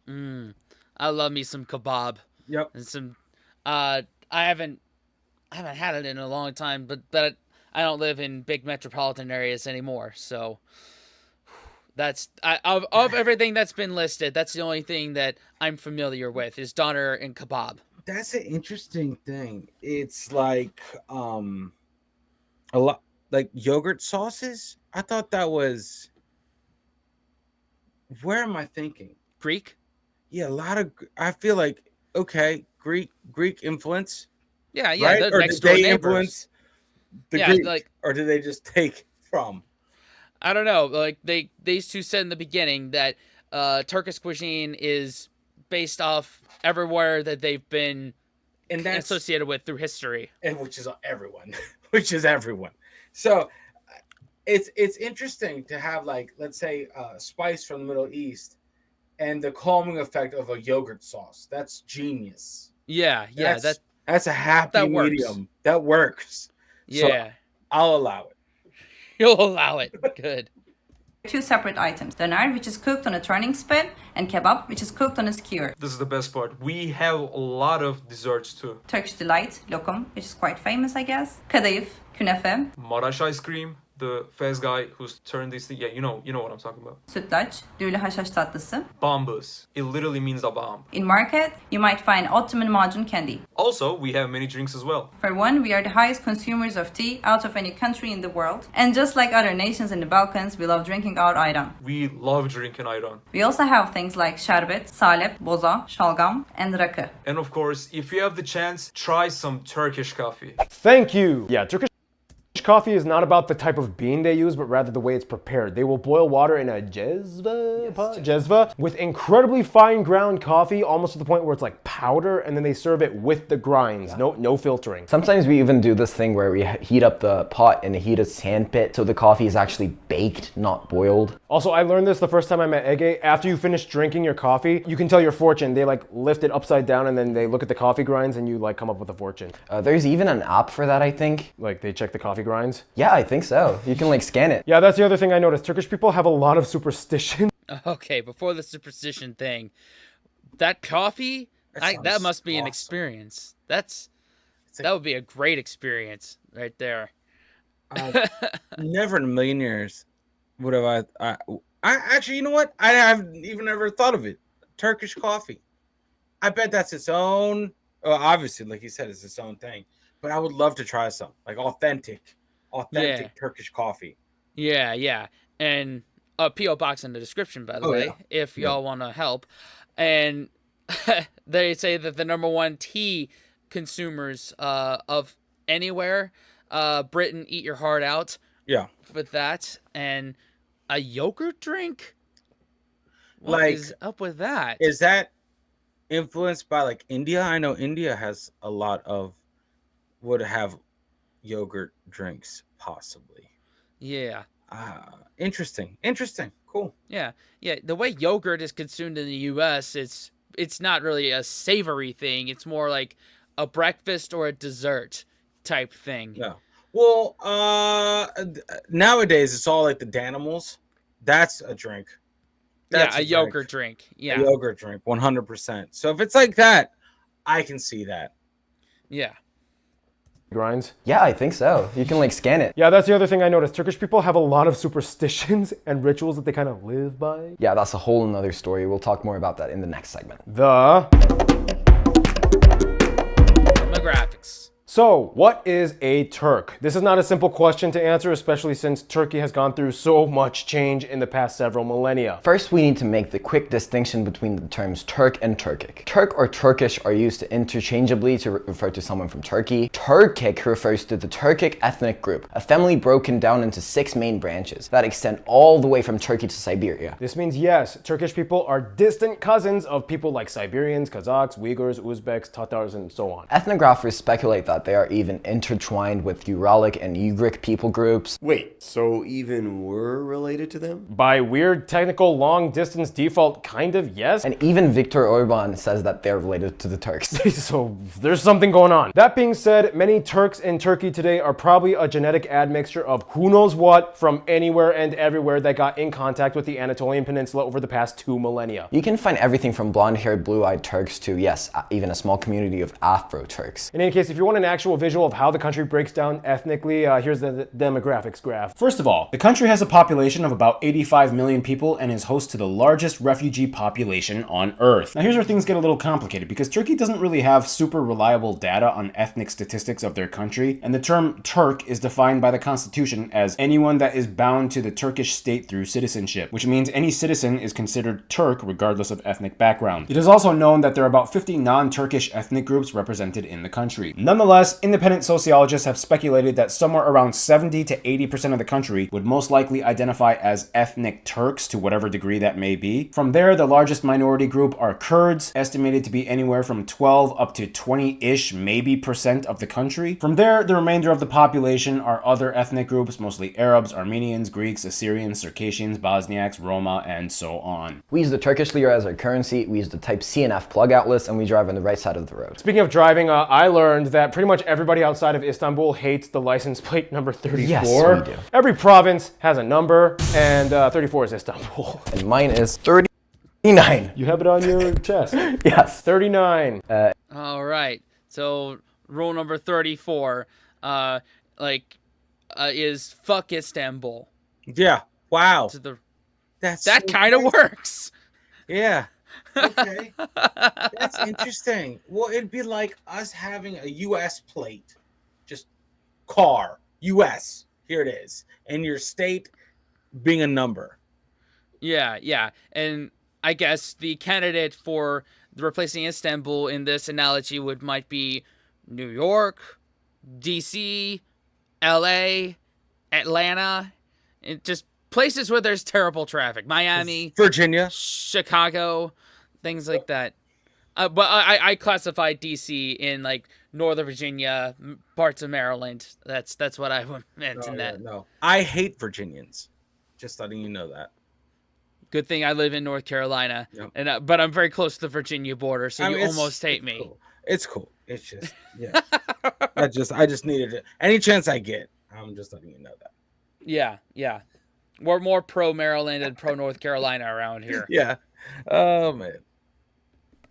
I love me some kebab. Yep. And some I haven't had it in a long time, but I don't live in big metropolitan areas anymore, so that's of everything that's been listed, that's the only thing that I'm familiar with is doner and kebab. That's an interesting thing. It's like a lot like yogurt sauces. I thought that was. Where am I thinking? Greek? Yeah, a lot of. I feel like okay, Greek influence. Yeah, Right? the Or next did door they neighbors. influence the Yeah, Greeks, like- or did they just take from? I don't know. Like these two said in the beginning that Turkish cuisine is based off everywhere that they've been And that's associated with through history. and which is everyone, which is everyone. So it's interesting to have like let's say spice from the Middle East and the calming effect of a yogurt sauce. That's genius. Yeah, That's a happy that works. medium. That works. So yeah. I'll allow it. You'll allow it. Good. Two separate items. Döner, which is cooked on a turning spit, and kebab, which is cooked on a skewer. This is the best part. We have a lot of desserts too. Turkish delight, lokum, which is quite famous, I guess. Kadayıf, künefe, Maraş ice cream, the Fez guy who's turned these things. Yeah, you know what I'm talking about. sütlaç, düğlü haşhaş tatlısı. Bombas. It literally means a bomb. In market, you might find Ottoman macun candy. Also, we have many drinks as well. For one, we are the highest consumers of tea out of any country in the world. And just like other nations in the Balkans, we love drinking our ayran. We love drinking ayran. We also have things like şerbet, salep, boza, şalgam, and rakı. And of course, if you have the chance, try some Turkish coffee. Thank you. Yeah, Turkish coffee is not about the type of bean they use, but rather the way it's prepared. They will boil water in a jezva with incredibly fine ground coffee, almost to the point where it's like powder, and then they serve it with the grinds. No filtering. Sometimes we even do this thing where we heat up the pot in a heated sandpit so the coffee is actually baked, not boiled. Also, I learned this the first time I met Ege. After you finish drinking your coffee, you can tell your fortune. They like lift it upside down and then they look at the coffee grinds and you like come up with a fortune. There's even an app for that, I think. Like they check the coffee grinds. Yeah, I think so. You can like scan it. Yeah, that's the other thing I noticed. Turkish people have a lot of superstition. Okay, before the superstition thing, that coffee, that sounds must be an awesome. experience. That would be a great experience right there. Never in a million years would have I actually, you know what? I haven't even ever thought of it. Turkish coffee. I bet that's its own. Well, obviously, like you said, it's its own thing. But I would love to try some like authentic Yeah. Turkish coffee. Yeah. And a P.O. box in the description, by the way, yeah. if y'all want to help. And they say that the number one tea consumers of anywhere, Britain, eat your heart out. Yeah. With that. And a yogurt drink? What Like, is up with that? Is that influenced by like India? I know India has a lot of would have yogurt drinks possibly. Yeah. Interesting. Cool. Yeah. The way yogurt is consumed in the U.S., it's not really a savory thing. It's more like a breakfast or a dessert type thing. Yeah. Well, nowadays it's all like the Danimals. That's a drink. A yogurt drink. Yeah. A yogurt drink, 100%. So if it's like that, I can see that. Yeah. Grinds. Yeah, I think so. You can like scan it. Yeah, that's the other thing I noticed. Turkish people have a lot of superstitions and rituals that they kind of live by. Yeah, that's a whole nother story. We'll talk more about that in the next segment. demographics. So, what is a Turk? This is not a simple question to answer, especially since Turkey has gone through so much change in the past several millennia. First, we need to make the quick distinction between the terms Turk and Turkic. Turk or Turkish are used interchangeably to refer to someone from Turkey. Turkic refers to the Turkic ethnic group, a family broken down into 6 main branches that extend all the way from Turkey to Siberia. This means yes, Turkish people are distant cousins of people like Siberians, Kazakhs, Uyghurs, Uzbeks, Tatars, and so on. Ethnographers speculate that they are even intertwined with Uralic and Ugric people groups. Wait, so even we're related to them? By weird technical long distance default, kind of yes. And even Viktor Orban says that they're related to the Turks. So there's something going on. That being said, many Turks in Turkey today are probably a genetic admixture of who knows what from anywhere and everywhere that got in contact with the Anatolian Peninsula over the past 2 millennia. You can find everything from blonde-haired, blue-eyed Turks to, yes, even a small community of Afro-Turks. In any case, if you want an actual visual of how the country breaks down ethnically, here's the demographics graph. First of all, the country has a population of about 85 million people and is host to the largest refugee population on Earth. Now here's where things get a little complicated because Turkey doesn't really have super reliable data on ethnic statistics of their country, and the term Turk is defined by the constitution as anyone that is bound to the Turkish state through citizenship, which means any citizen is considered Turk regardless of ethnic background. It is also known that there are about 50 non-Turkish ethnic groups represented in the country. Nonetheless, independent sociologists have speculated that somewhere around 70 to 80% of the country would most likely identify as ethnic Turks to whatever degree that may be. From there, the largest minority group are Kurds, estimated to be anywhere from 12 up to 20-ish maybe percent of the country. From there, the remainder of the population are other ethnic groups, mostly Arabs, Armenians, Greeks, Assyrians, Circassians, Bosniaks, Roma, and so on. We use the Turkish lira as our currency, we use the Type C and F plug outlets, and we drive on the right side of the road. Speaking of driving, I learned that pretty much everybody outside of Istanbul hates the license plate number 34. Yes, we do. Every province has a number, and 34 is Istanbul. And mine is 39. You have it on your chest. Yes. 39. All right. So rule number 34, is fuck Istanbul. Yeah. Wow. That So kind of works. Yeah. Okay. That's interesting. Well, it'd be like us having a U.S. plate, just car, U.S. Here it is, and your state being a number. Yeah. And I guess the candidate for replacing Istanbul in this analogy might be New York, D.C., L.A., Atlanta, and just places where there's terrible traffic. Miami, Virginia, Chicago, things like that. But I classify D.C. in like Northern Virginia, parts of Maryland. That's what I meant in that. No, I hate Virginians. Just letting you know that. Good thing I live in North Carolina, Yep. and but I'm very close to the Virginia border, so you almost hate me. Cool. It's cool. It's just yeah. I just needed it. Any chance I get, I'm just letting you know that. Yeah. We're more pro Maryland and pro North Carolina around here. Yeah. Oh man.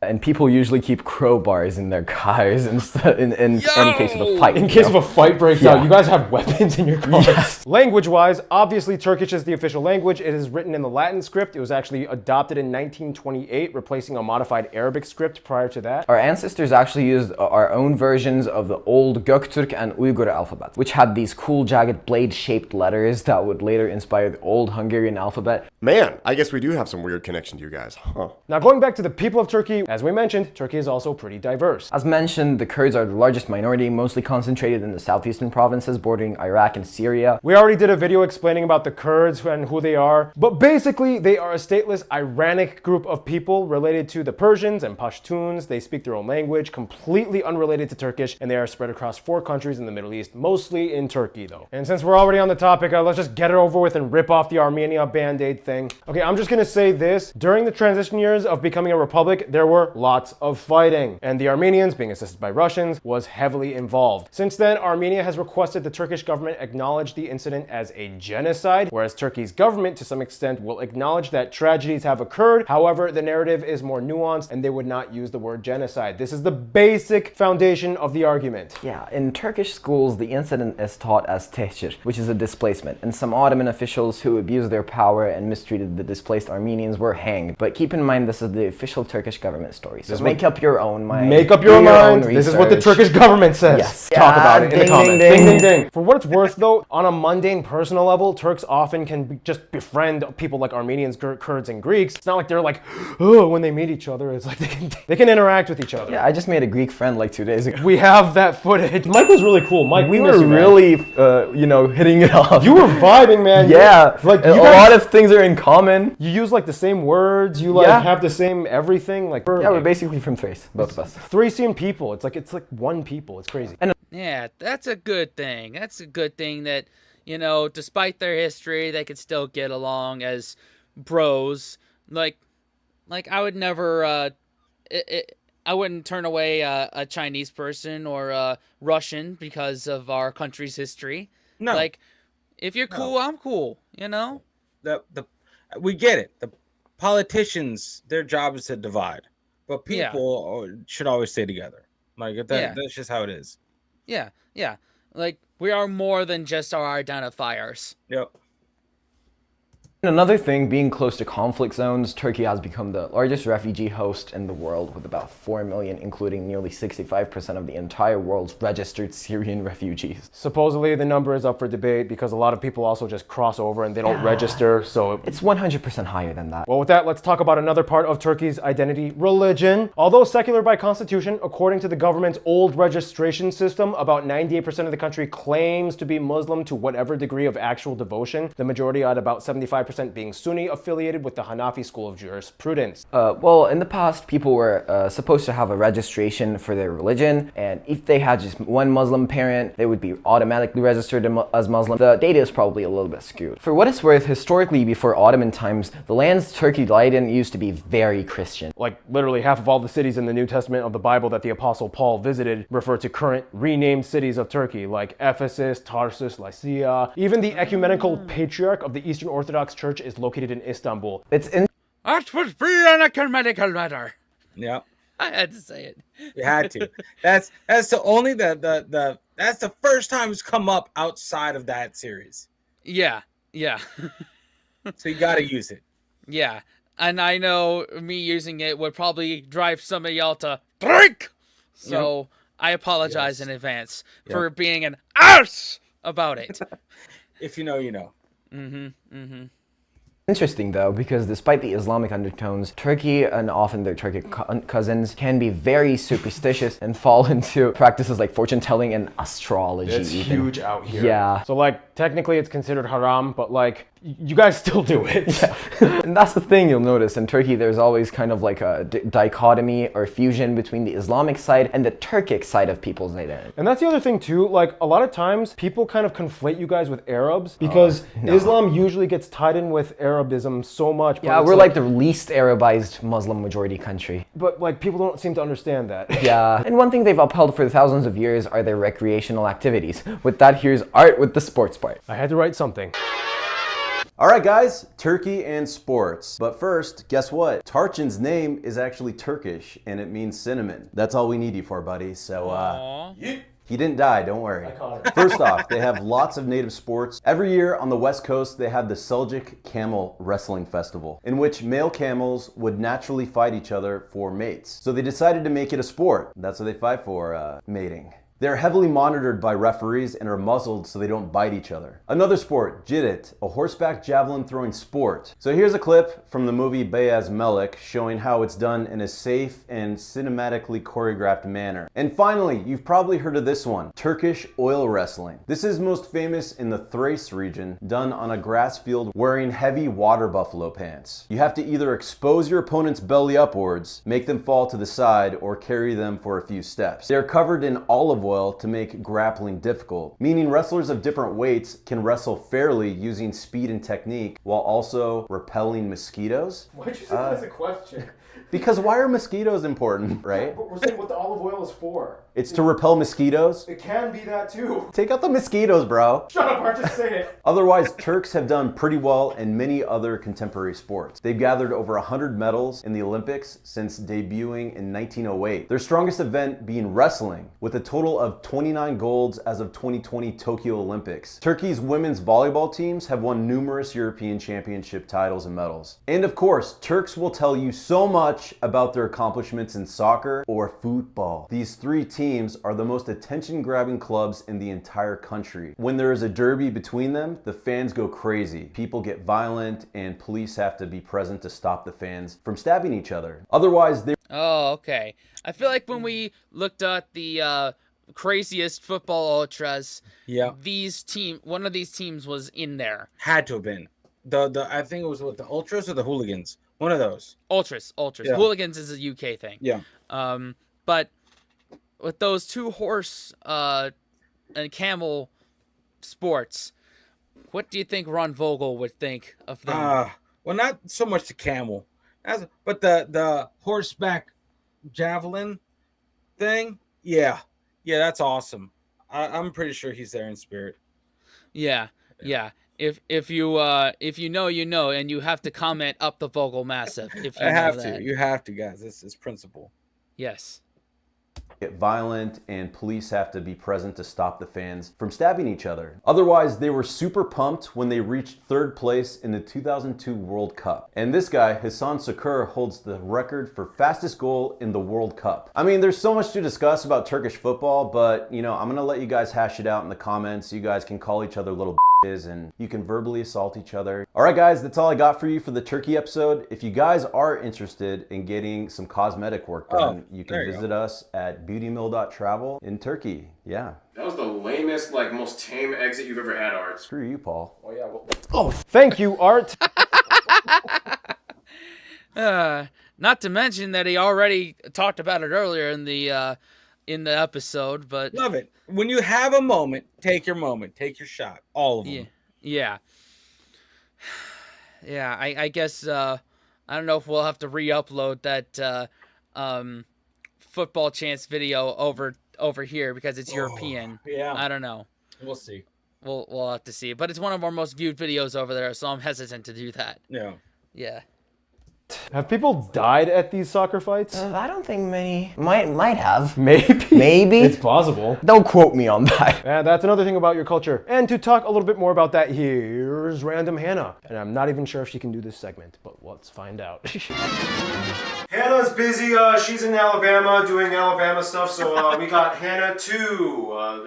And people usually keep crowbars in their cars in any case of a fight. In case of a fight breaks out, you guys have weapons in your cars. Yes. Language-wise, obviously Turkish is the official language. It is written in the Latin script. It was actually adopted in 1928, replacing a modified Arabic script prior to that. Our ancestors actually used our own versions of the old Göktürk and Uyghur alphabet, which had these cool jagged blade-shaped letters that would later inspire the old Hungarian alphabet. Man, I guess we do have some weird connection to you guys, huh? Now going back to the people of Turkey, as we mentioned, Turkey is also pretty diverse. As mentioned, the Kurds are the largest minority, mostly concentrated in the southeastern provinces bordering Iraq and Syria. We already did a video explaining about the Kurds and who they are, but basically they are a stateless Iranic group of people related to the Persians and Pashtuns. They speak their own language, completely unrelated to Turkish, and they are spread across 4 countries in the Middle East, mostly in Turkey though. And since we're already on the topic, let's just get it over with and rip off the Armenia band-aid thing. Okay, I'm just gonna say this. During the transition years of becoming a republic, there were lots of fighting, and the Armenians, being assisted by Russians, was heavily involved. Since then, Armenia has requested the Turkish government acknowledge the incident as a genocide, whereas Turkey's government, to some extent, will acknowledge that tragedies have occurred. However, the narrative is more nuanced, and they would not use the word genocide. This is the basic foundation of the argument. Yeah, in Turkish schools, the incident is taught as tehcir, which is a displacement, and some Ottoman officials who abused their power and mistreated the displaced Armenians were hanged. But keep in mind, this is the official Turkish government government story. So make up your own mind. Make up your Do mind. own This is what the research. Turkish government says. Yes. Talk about it in the Ding, comments. ding, Ding, ding. ding, ding. For what it's worth, though, on a mundane personal level, Turks often can just befriend people like Armenians, Kurds, and Greeks. It's not like they're like, oh, when they meet each other. It's like they can interact with each other. Yeah, I just made a Greek friend like 2 days ago. We have that footage. Mike was really cool. Mike, We miss were you, man. really, hitting it off. You were vibing, man. Yeah, Like a lot of things are in common. You use like the same words. You like Yeah. have the same everything. Like Yeah, we're basically from Thrace, both of us. Thracian people. It's like one people. It's crazy. And Yeah, that's a good thing. That's a good thing that, despite their history, they could still get along as bros. Like I would never, I wouldn't turn away a Chinese person or a Russian because of our country's history. No. Like, if you're cool, I'm cool, We get it. The politicians, their job is to divide, but people should always stay together. Like that's just how it is. Yeah, yeah. Like, we are more than just our identifiers. Yep. Another thing, being close to conflict zones, Turkey has become the largest refugee host in the world with about 4 million, including nearly 65% of the entire world's registered Syrian refugees. supposedly the number is up for debate because a lot of people also just cross over and they don't register. So It's 100% higher than that. well, with that, let's talk about another part of Turkey's identity, religion. Although secular by constitution, according to the government's old registration system, about 98% of the country claims to be Muslim to whatever degree of actual devotion. The majority at about 75% being Sunni, affiliated with the Hanafi school of jurisprudence. Well, in the past, people were supposed to have a registration for their religion, and if they had just one Muslim parent, they would be automatically registered as Muslim. The data is probably a little bit skewed. For what it's worth, historically, before Ottoman times, the lands Turkey died in used to be very Christian. Like literally half of all the cities in the New Testament of the Bible that the Apostle Paul visited refer to current renamed cities of Turkey, like Ephesus, Tarsus, Lycia. Even the ecumenical patriarch of the Eastern Orthodox Church is located in Istanbul. It's in That would be an ecumenical matter. Yep. I had to say it. You had to. That's the only that's the first time it's come up outside of that series. Yeah, yeah. So you got to use it. Yeah, and I know me using it would probably drive some of y'all to drink. So I apologize in advance for being an arse about it. If you know, you know. Interesting though, because despite the Islamic undertones, Turkey and often their Turkic cousins can be very superstitious and fall into practices like fortune telling and astrology. It's even. huge out here. Yeah. So like technically it's considered haram, but like you guys still do it. And that's the thing you'll notice in Turkey, there's always kind of like a dichotomy or fusion between the Islamic side and the Turkic side of people's identity. And that's the other thing too, like a lot of times people kind of conflate you guys with Arabs because Islam usually gets tied in with Arabism so much. But Yeah, it's we're like the least Arabized Muslim majority country. But like people don't seem to understand that. Yeah, and one thing they've upheld for thousands of years are their recreational activities. With that, here's Art with the sports part. I had to write something. All right, guys, Turkey and sports. But first, guess what? Tarçın's name is actually Turkish, and it means cinnamon. That's all we need you for, buddy. So, he didn't die, don't worry. First off, they have lots of native sports. Every year on the West Coast, they have the Seljuk Camel Wrestling Festival, in which male camels would naturally fight each other for mates. So they decided to make it a sport. That's what they fight for, mating. They're heavily monitored by referees and are muzzled so they don't bite each other. Another sport, Jidit, a horseback javelin throwing sport. So here's a clip from the movie Beyaz Melik showing how it's done in a safe and cinematically choreographed manner. And finally, you've probably heard of this one, Turkish oil wrestling. This is most famous in the Thrace region, done on a grass field wearing heavy water buffalo pants. You have to either expose your opponent's belly upwards, make them fall to the side, or carry them for a few steps. They're covered in olive oil to make grappling difficult, meaning wrestlers of different weights can wrestle fairly using speed and technique while also repelling mosquitoes. Why'd you say that as a question? Because why are mosquitoes important, right? But we're saying what the olive oil is for. It's to repel mosquitoes. It can be that too. Take out the mosquitoes, bro. Shut up, Art, just say it. Otherwise, Turks have done pretty well in many other contemporary sports. They've gathered over 100 medals in the Olympics since debuting in 1908. Their strongest event being wrestling, with a total total of 29 golds as of 2020 Tokyo Olympics. Turkey's women's volleyball teams have won numerous European Championship titles and medals. And of course, Turks will tell you so much about their accomplishments in soccer or football. These three teams are the most attention-grabbing clubs in the entire country. When there is a derby between them, the fans go crazy. People get violent and police have to be present to stop the fans from stabbing each other. Otherwise, they... Oh, okay. I feel like when we looked at the craziest football ultras, Yeah. one of these teams was in there. Had to have been. I think it was what, the Ultras or the Hooligans? One of those. Ultras. Yeah. Hooligans is a UK thing. Yeah. But with those two horse and camel sports, what do you think Ron Vogel would think of them? Well, not so much the camel, but the horseback javelin thing. Yeah, that's awesome. I'm pretty sure he's there in spirit. Yeah. If you know, you know, and you have to comment up the Vogel Massive. If you I have know to. that. You have to, guys. This is principle. Yes. get violent and police have to be present to stop the fans from stabbing each other. Otherwise, they were super pumped when they reached third place in the 2002 World Cup. And this guy, Hassan Sakur, holds the record for fastest goal in the World Cup. I mean, there's so much to discuss about Turkish football, but you know, I'm gonna let you guys hash it out in the comments. You guys can call each other little and you can verbally assault each other. All right, guys, that's all I got for you for the Turkey episode. If you guys are interested in getting some cosmetic work done, you can visit us at beautymill.travel in Turkey. Yeah. That was the lamest, like, most tame exit you've ever had, Art. Screw you, Paul. Oh, yeah, well... Oh, thank you, Art. Not to mention that he already talked about it earlier in the episode, but love it. When you have a moment, take your shot, all of them. Yeah. I guess I don't know if we'll have to re-upload that football chants video over here because it's European. Yeah, I don't know. We'll see. We'll have to see. But it's one of our most viewed videos over there, so I'm hesitant to do that. Yeah. Have people died at these soccer fights? I don't think many. Might have. Maybe. It's possible. Don't quote me on that. And that's another thing about your culture. And to talk a little bit more about that, here's Random Hannah. And I'm not even sure if she can do this segment, but let's find out. Hannah's busy. She's in Alabama doing Alabama stuff, so we got Hannah 2,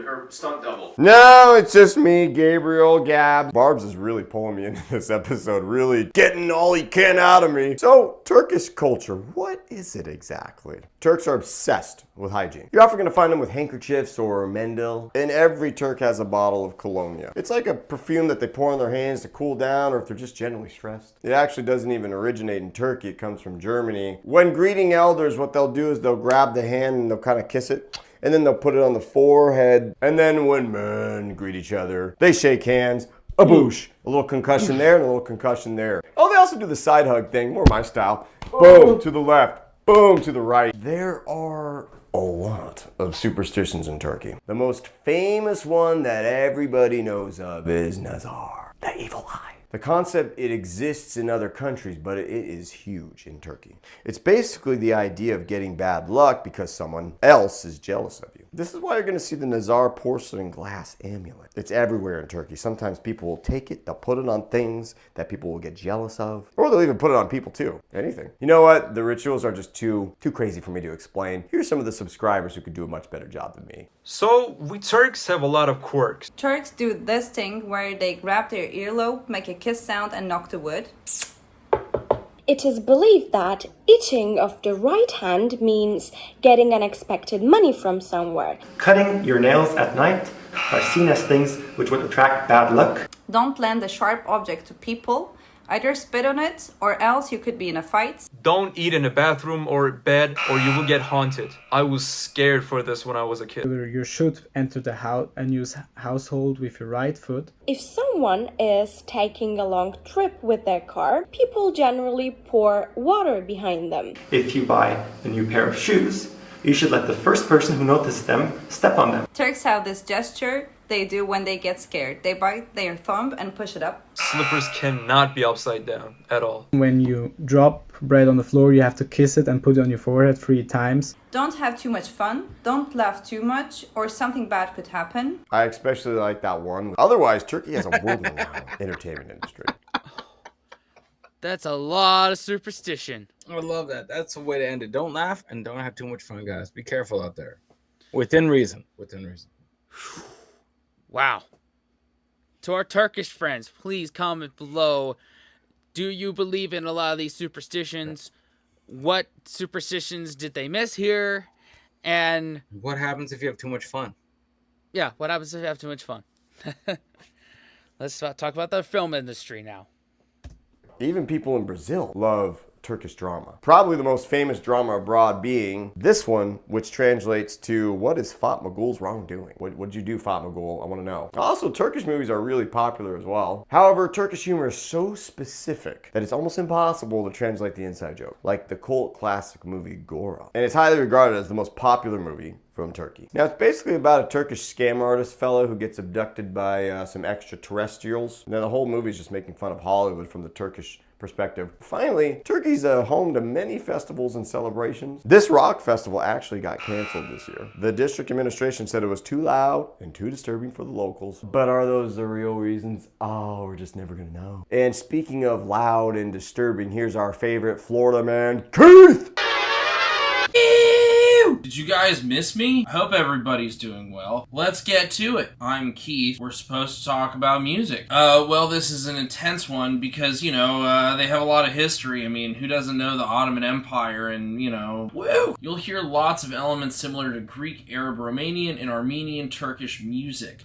her stunt double. No, it's just me, Gabriel, Gab. Barbs is really pulling me into this episode, really getting all he can out of me. So, Turkish culture, what is it exactly? Turks are obsessed with hygiene. You're often going to find them with handkerchiefs or mendil. And every Turk has a bottle of colonia. It's like a perfume that they pour on their hands to cool down or if they're just generally stressed. It actually doesn't even originate in Turkey. It comes from Germany. When greeting elders, what they'll do is they'll grab the hand and they'll kind of kiss it. And then they'll put it on the forehead. And then when men greet each other, they shake hands. A boosh. A little concussion there and a little concussion there. Oh, they also do the side hug thing, more my style. Boom, to the left. Boom, to the right. There are a lot of superstitions in Turkey. The most famous one that everybody knows of is Nazar, the evil eye. The concept, it exists in other countries, but it is huge in Turkey. It's basically the idea of getting bad luck because someone else is jealous of you. This is why you're gonna see the Nazar porcelain glass amulet. It's everywhere in Turkey. Sometimes people will take it, they'll put it on things that people will get jealous of, or they'll even put it on people too. Anything. You know what? The rituals are just too crazy for me to explain. Here's some of the subscribers who could do a much better job than me. So, we Turks have a lot of quirks. Turks do this thing where they grab their earlobe, make a kiss sound and knock the wood. It is believed that itching of the right hand means getting unexpected money from somewhere. Cutting your nails at night are seen as things which would attract bad luck. Don't lend a sharp object to people. Either spit on it, or else you could be in a fight. Don't eat in a bathroom or bed, or you will get haunted. I was scared for this when I was a kid. You should enter the house and use household with your right foot. If someone is taking a long trip with their car, people generally pour water behind them. If you buy a new pair of shoes, you should let the first person who notices them step on them. Turks have this gesture they do when they get scared. They bite their thumb and push it up. Slippers cannot be upside down at all. When you drop bread on the floor, you have to kiss it and put it on your forehead 3 times. Don't have too much fun. Don't laugh too much, or something bad could happen. I especially like that one. Otherwise, Turkey has a world-renowned entertainment industry. That's a lot of superstition. I love that. That's a way to end it. Don't laugh and don't have too much fun, guys. Be careful out there. Within reason. Within reason. Wow. To our Turkish friends, please comment below. Do you believe in a lot of these superstitions? What superstitions did they miss here? And what happens if you have too much fun? Yeah, what happens if you have too much fun? Let's talk about the film industry now. Even people in Brazil love Turkish drama. Probably the most famous drama abroad being this one, which translates to, what is Fatma Gul's wrongdoing? What'd you do, Fatma Gul? I want to know. Also, Turkish movies are really popular as well. However, Turkish humor is so specific that it's almost impossible to translate the inside joke, like the cult classic movie Gora. And it's highly regarded as the most popular movie from Turkey. Now, it's basically about a Turkish scam artist fellow who gets abducted by some extraterrestrials. Now, the whole movie is just making fun of Hollywood from the Turkish perspective. Finally, Turkey's home to many festivals and celebrations. This rock festival actually got canceled this year. The district administration said it was too loud and too disturbing for the locals. But are those the real reasons? Oh, we're just never gonna know. And speaking of loud and disturbing, here's our favorite Florida man, Keith! Did you guys miss me? I hope everybody's doing well. Let's get to it. I'm Keith. We're supposed to talk about music. Well, this is an intense one because, you know, they have a lot of history. I mean, who doesn't know the Ottoman Empire and, you know, woo! You'll hear lots of elements similar to Greek, Arab, Romanian, and Armenian Turkish music.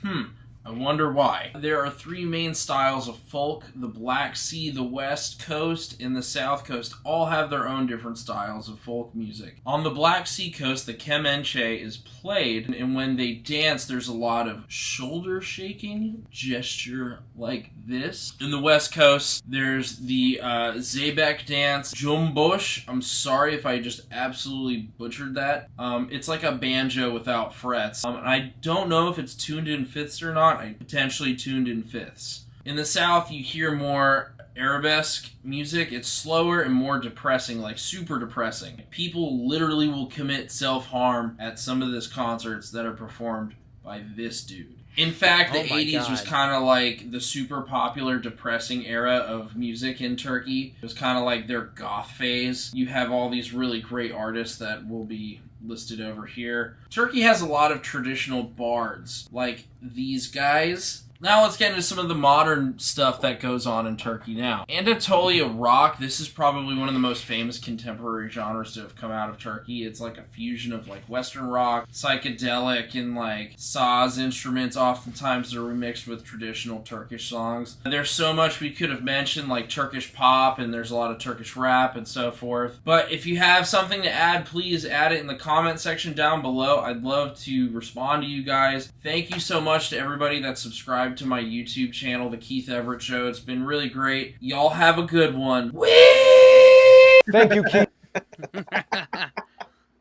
I wonder why. There are 3 main styles of folk. The Black Sea, the West Coast, and the South Coast all have their own different styles of folk music. On the Black Sea coast, the kemençe is played, and when they dance, there's a lot of shoulder shaking, gesture like this. In the West Coast, there's the Zeybek dance, Jumbosh. I'm sorry if I just absolutely butchered that. It's like a banjo without frets. I don't know if it's tuned in fifths or not. I potentially tuned in fifths. In the South, you hear more arabesque music. It's slower and more depressing, like super depressing. People literally will commit self-harm at some of these concerts that are performed by this dude. In fact, the 80s was kind of like the super popular depressing era of music in Turkey. It was kind of like their goth phase. You have all these really great artists that will be listed over here. Turkey has a lot of traditional bards, like these guys. Now let's get into some of the modern stuff that goes on in Turkey now. Anatolia rock, this is probably one of the most famous contemporary genres to have come out of Turkey. It's like a fusion of like Western rock, psychedelic, and like saz instruments. Oftentimes they're remixed with traditional Turkish songs. There's so much we could have mentioned, like Turkish pop, and there's a lot of Turkish rap and so forth. But if you have something to add, please add it in the comment section down below. I'd love to respond to you guys. Thank you so much to everybody that subscribed to my YouTube channel, The Keith Everett Show. It's been really great. Y'all have a good one. Whee! Thank you, Keith.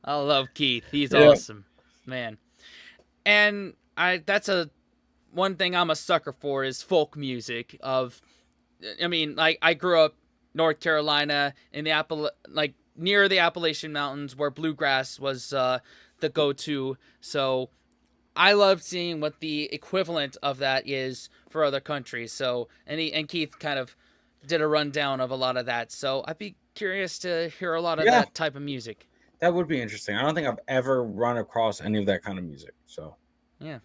I love Keith. He's awesome, man. And that's one thing I'm a sucker for is folk music. I mean, like I grew up North Carolina in the near the Appalachian Mountains, where bluegrass was the go-to. So I love seeing what the equivalent of that is for other countries. So, and Keith kind of did a rundown of a lot of that. So I'd be curious to hear a lot of that type of music. That would be interesting. I don't think I've ever run across any of that kind of music. So, yeah.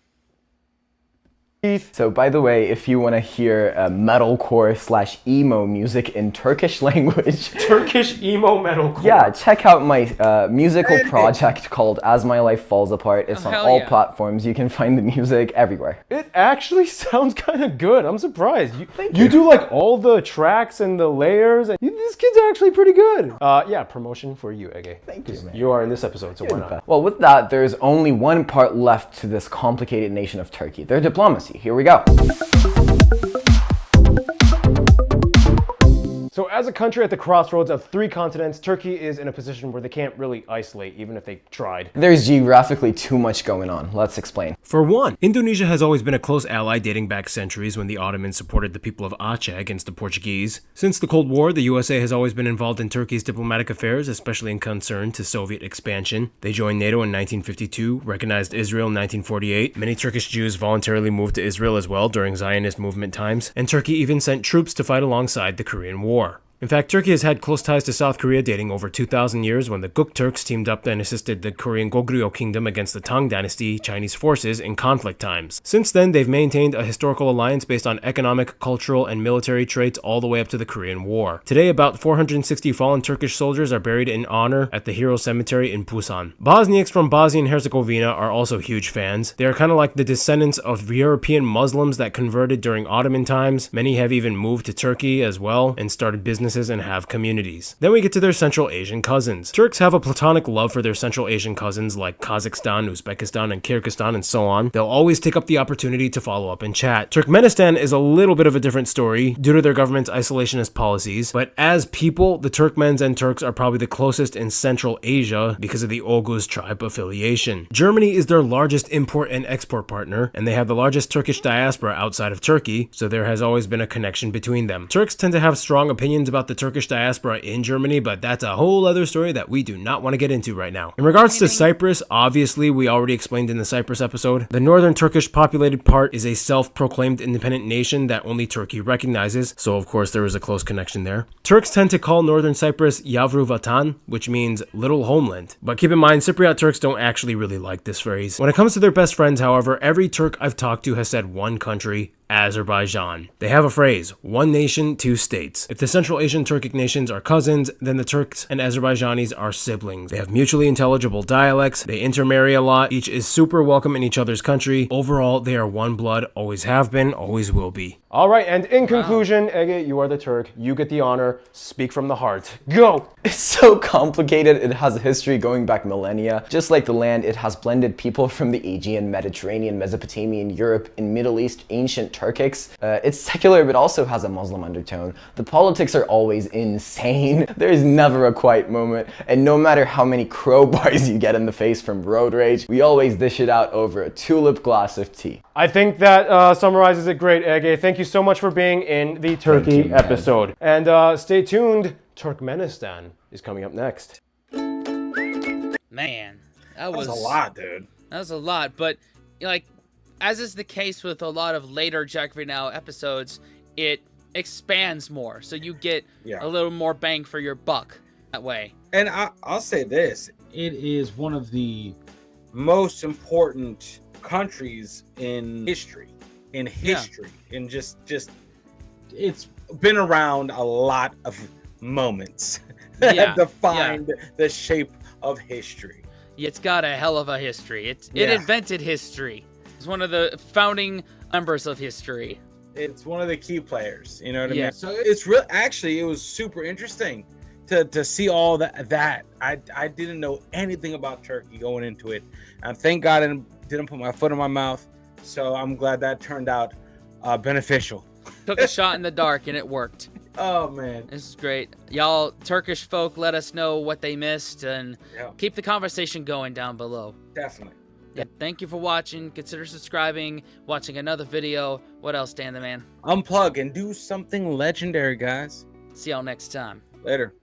So by the way, if you want to hear metalcore / emo music in Turkish language, Turkish emo metalcore. Yeah, check out my musical project called As My Life Falls Apart. It's on all platforms. You can find the music everywhere. It actually sounds kind of good. I'm surprised. You do like all the tracks and the layers. And this kid's actually pretty good. Yeah, promotion for you, Ege. Thank you, man. You are in this episode, so why not? Well, with that, there's only one part left to this complicated nation of Turkey: their diplomacy. Here we go. So as a country at the crossroads of 3 continents, Turkey is in a position where they can't really isolate, even if they tried. There's geographically too much going on. Let's explain. For one, Indonesia has always been a close ally dating back centuries when the Ottomans supported the people of Aceh against the Portuguese. Since the Cold War, the USA has always been involved in Turkey's diplomatic affairs, especially in concern to Soviet expansion. They joined NATO in 1952, recognized Israel in 1948. Many Turkish Jews voluntarily moved to Israel as well during Zionist movement times, and Turkey even sent troops to fight alongside the Korean War. In fact, Turkey has had close ties to South Korea dating over 2,000 years when the Guk Turks teamed up and assisted the Korean Goguryeo Kingdom against the Tang Dynasty Chinese forces in conflict times. Since then, they've maintained a historical alliance based on economic, cultural, and military traits all the way up to the Korean War. Today, about 460 fallen Turkish soldiers are buried in honor at the Hero Cemetery in Busan. Bosniaks from Bosnia and Herzegovina are also huge fans. They are kind of like the descendants of European Muslims that converted during Ottoman times. Many have even moved to Turkey as well and started businesses and have communities. Then we get to their Central Asian cousins. Turks have a platonic love for their Central Asian cousins like Kazakhstan, Uzbekistan, and Kyrgyzstan, and so on. They'll always take up the opportunity to follow up and chat. Turkmenistan is a little bit of a different story due to their government's isolationist policies, but as people, the Turkmens and Turks are probably the closest in Central Asia because of the Oghuz tribe affiliation. Germany is their largest import and export partner, and they have the largest Turkish diaspora outside of Turkey, so there has always been a connection between them. Turks tend to have strong opinions about the Turkish diaspora in Germany, but that's a whole other story that we do not want to get into right now. In regards to Cyprus, obviously we already explained in the Cyprus episode, the northern Turkish populated part is a self-proclaimed independent nation that only Turkey recognizes, so of course there is a close connection there. Turks tend to call northern Cyprus Yavru Vatan, which means little homeland, but keep in mind Cypriot Turks don't actually really like this phrase. When it comes to their best friends, however, every Turk I've talked to has said one country, Azerbaijan. They have a phrase, one nation, two states. If the Central Asian Turkic nations are cousins, then the Turks and Azerbaijanis are siblings. They have mutually intelligible dialects, they intermarry a lot, each is super welcome in each other's country. Overall, they are one blood, always have been, always will be. All right, and in conclusion, Ege, you are the Turk. You get the honor. Speak from the heart. Go! It's so complicated. It has a history going back millennia. Just like the land, it has blended people from the Aegean, Mediterranean, Mesopotamian, Europe, and Middle East, ancient Turkics. It's secular, but also has a Muslim undertone. The politics are always insane. There's never a quiet moment, and no matter how many crowbars you get in the face from road rage, we always dish it out over a tulip glass of tea. I think that summarizes it great, Ege. Thank you so much for being in the Turkey episode. And stay tuned, Turkmenistan is coming up next. Man, that was a lot, dude. That was a lot, but like, as is the case with a lot of later Geography Now episodes, it expands more, so you get a little more bang for your buck that way. And I'll say this, it is one of the most important countries in history. In just it's been around a lot of moments that defined the shape of history. It's got a hell of a history. It invented history. It's one of the founding members of history. It's one of the key players, you know what I mean? So it's real. Actually, it was super interesting to see all that. I didn't know anything about Turkey going into it, and thank God I didn't put my foot in my mouth. So I'm glad that turned out beneficial. Took a shot in the dark and it worked. Oh man, this is great. Y'all Turkish folk, let us know what they missed and keep the conversation going down below. Definitely. Yeah, thank you for watching. Consider subscribing, watching another video. What else, Dan the Man? Unplug and do something legendary, guys. See y'all next time. Later.